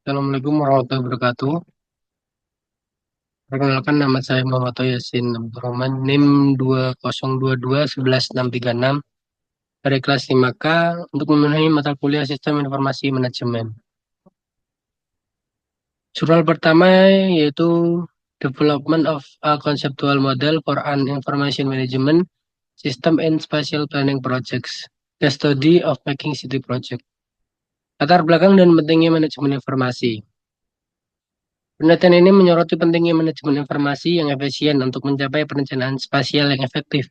Assalamualaikum warahmatullahi wabarakatuh. Perkenalkan nama saya Muhammad Yasin Abdurrahman, NIM 2022 11636 dari kelas 5K untuk memenuhi mata kuliah Sistem Informasi Manajemen. Jurnal pertama yaitu Development of a Conceptual Model for an Information Management System and Spatial Planning Projects, The Study of Making City Project. Latar belakang dan pentingnya manajemen informasi. Penelitian ini menyoroti pentingnya manajemen informasi yang efisien untuk mencapai perencanaan spasial yang efektif.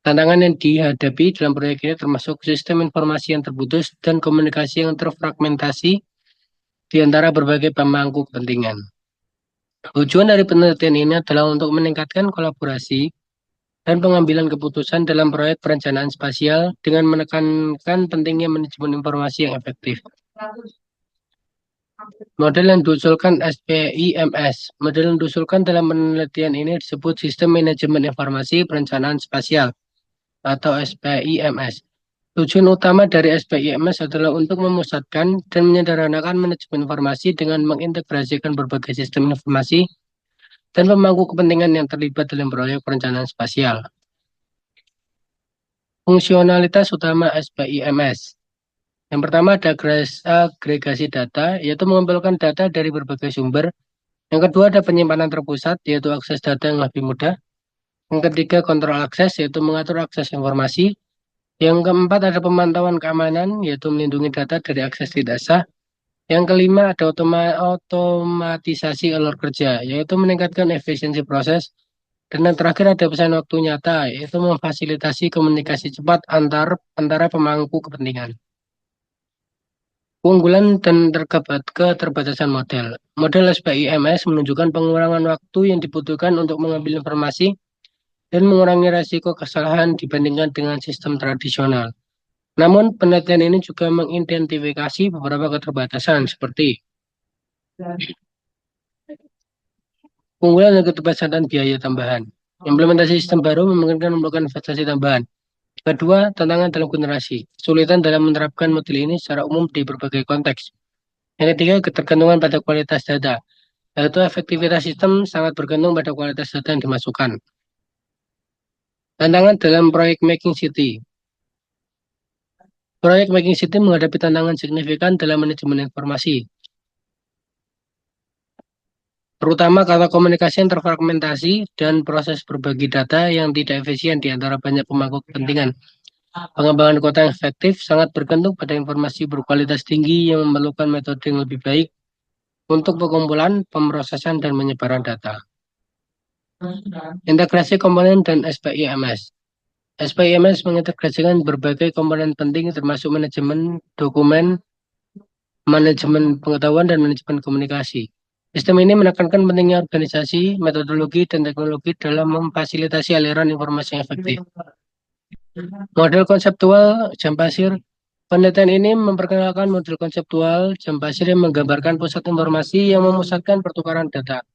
Tantangan yang dihadapi dalam proyek ini termasuk sistem informasi yang terputus dan komunikasi yang terfragmentasi di antara berbagai pemangku kepentingan. Tujuan dari penelitian ini adalah untuk meningkatkan kolaborasi dan pengambilan keputusan dalam proyek perencanaan spasial dengan menekankan pentingnya manajemen informasi yang efektif. Model yang diusulkan SPIMS. Model yang diusulkan dalam penelitian ini disebut Sistem Manajemen Informasi Perencanaan Spasial atau SPIMS. Tujuan utama dari SPIMS adalah untuk memusatkan dan menyederhanakan manajemen informasi dengan mengintegrasikan berbagai sistem informasi dan pemangku kepentingan yang terlibat dalam proyek perencanaan spasial. Fungsionalitas utama SPIMS. Yang pertama ada agregasi data, yaitu mengumpulkan data dari berbagai sumber. Yang kedua ada penyimpanan terpusat, yaitu akses data yang lebih mudah. Yang ketiga kontrol akses, yaitu mengatur akses informasi. Yang keempat ada pemantauan keamanan, yaitu melindungi data dari akses tidak sah. Yang kelima ada otomatisasi alur kerja, yaitu meningkatkan efisiensi proses. Dan yang terakhir ada pesan waktu nyata, yaitu memfasilitasi komunikasi cepat antara pemangku kepentingan. Keunggulan dan keterbatasan model. Model SPIMS menunjukkan pengurangan waktu yang dibutuhkan untuk mengambil informasi dan mengurangi risiko kesalahan dibandingkan dengan sistem tradisional. Namun, penelitian ini juga mengidentifikasi beberapa keterbatasan seperti keunggulan dan keterbatasan biaya tambahan. Implementasi sistem baru memungkinkan memerlukan investasi tambahan. Kedua, tantangan dalam generasi. Kesulitan dalam menerapkan model ini secara umum di berbagai konteks. Yang ketiga, ketergantungan pada kualitas data, yaitu efektivitas sistem sangat bergantung pada kualitas data yang dimasukkan. Tantangan dalam proyek Making City. Proyek Making City menghadapi tantangan signifikan dalam manajemen informasi, terutama karena komunikasi yang terfragmentasi dan proses berbagi data yang tidak efisien di antara banyak pemangku kepentingan. Pengembangan kota yang efektif sangat bergantung pada informasi berkualitas tinggi yang memerlukan metode yang lebih baik untuk pengumpulan, pemrosesan, dan penyebaran data. Integrasi komponen dan SPIMS. SPIMS mengintegrasikan berbagai komponen penting termasuk manajemen dokumen, manajemen pengetahuan, dan manajemen komunikasi. Sistem ini menekankan pentingnya organisasi, metodologi, dan teknologi dalam memfasilitasi aliran informasi yang efektif. Model konseptual jam pasir. Penelitian ini memperkenalkan model konseptual jam pasir yang menggambarkan pusat informasi yang memusatkan pertukaran data.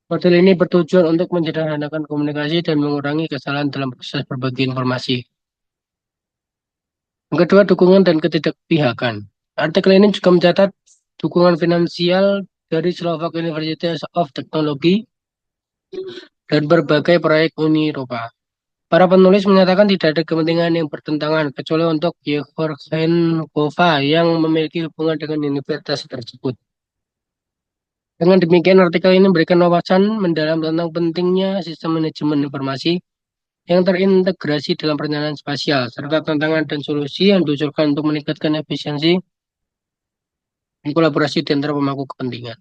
Model ini bertujuan untuk menyederhanakan komunikasi dan mengurangi kesalahan dalam proses berbagi informasi. Yang kedua, dukungan dan ketidakpihakan. Artikel ini juga mencatat dukungan finansial dari Slovak University of Technology dan berbagai proyek Uni Eropa. Para penulis menyatakan tidak ada kepentingan yang bertentangan kecuali untuk Yevrchenkova yang memiliki hubungan dengan universitas tersebut. Dengan demikian, artikel ini memberikan wawasan mendalam tentang pentingnya sistem manajemen informasi yang terintegrasi dalam perencanaan spasial, serta tantangan dan solusi yang diusulkan untuk meningkatkan efisiensi dan kolaborasi di antara pemangku kepentingan.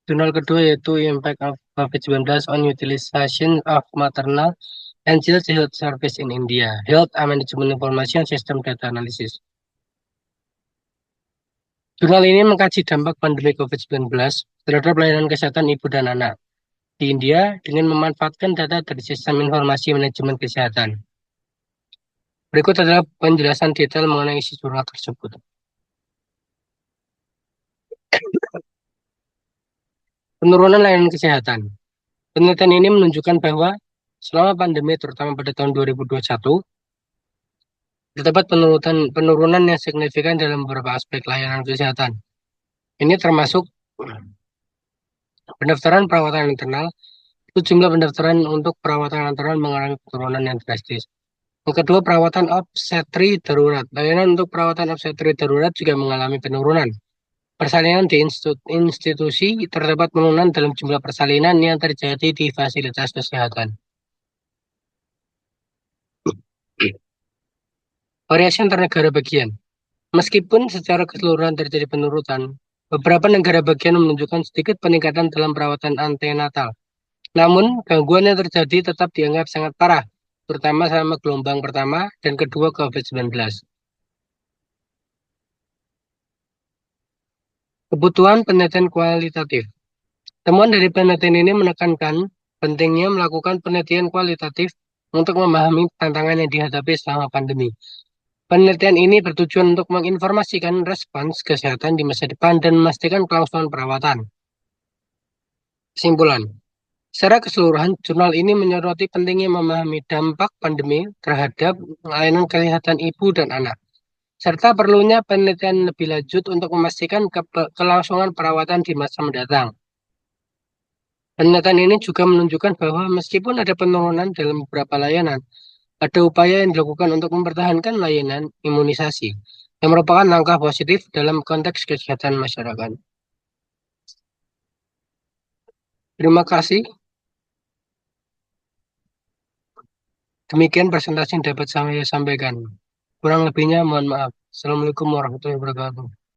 Jurnal kedua yaitu Impact of COVID-19 on Utilization of Maternal and Child Health Service in India, Health and Management Information System Data Analysis. Jurnal ini mengkaji dampak pandemi COVID-19 terhadap pelayanan kesehatan ibu dan anak di India dengan memanfaatkan data dari sistem informasi manajemen kesehatan. Berikut adalah penjelasan detail mengenai isi jurnal tersebut. Penurunan layanan kesehatan. Penelitian ini menunjukkan bahwa selama pandemi, terutama pada tahun 2021, terdapat penurunan yang signifikan dalam beberapa aspek layanan kesehatan. Ini termasuk pendaftaran perawatan internal. Itu jumlah pendaftaran untuk perawatan internal mengalami penurunan yang drastis. Yang kedua, perawatan obstetri darurat. Layanan untuk perawatan obstetri darurat juga mengalami penurunan. Persalinan di institusi terdapat penurunan dalam jumlah persalinan yang terjadi di fasilitas kesehatan. Variasi antar negara bagian. Meskipun secara keseluruhan terjadi penurunan, beberapa negara bagian menunjukkan sedikit peningkatan dalam perawatan antenatal. Namun, gangguan yang terjadi tetap dianggap sangat parah, terutama selama gelombang pertama dan kedua COVID-19. Kebutuhan penelitian kualitatif. Temuan dari penelitian ini menekankan pentingnya melakukan penelitian kualitatif untuk memahami tantangan yang dihadapi selama pandemi. Penelitian ini bertujuan untuk menginformasikan respons kesehatan di masa depan dan memastikan kelangsungan perawatan. Kesimpulan, secara keseluruhan, jurnal ini menyoroti pentingnya memahami dampak pandemi terhadap layanan kesehatan ibu dan anak, serta perlunya penelitian lebih lanjut untuk memastikan kelangsungan perawatan di masa mendatang. Penelitian ini juga menunjukkan bahwa meskipun ada penurunan dalam beberapa layanan, ada upaya yang dilakukan untuk mempertahankan layanan imunisasi, yang merupakan langkah positif dalam konteks kesehatan masyarakat. Terima kasih. Demikian presentasi yang dapat saya sampaikan. Kurang lebihnya mohon maaf. Assalamualaikum warahmatullahi wabarakatuh.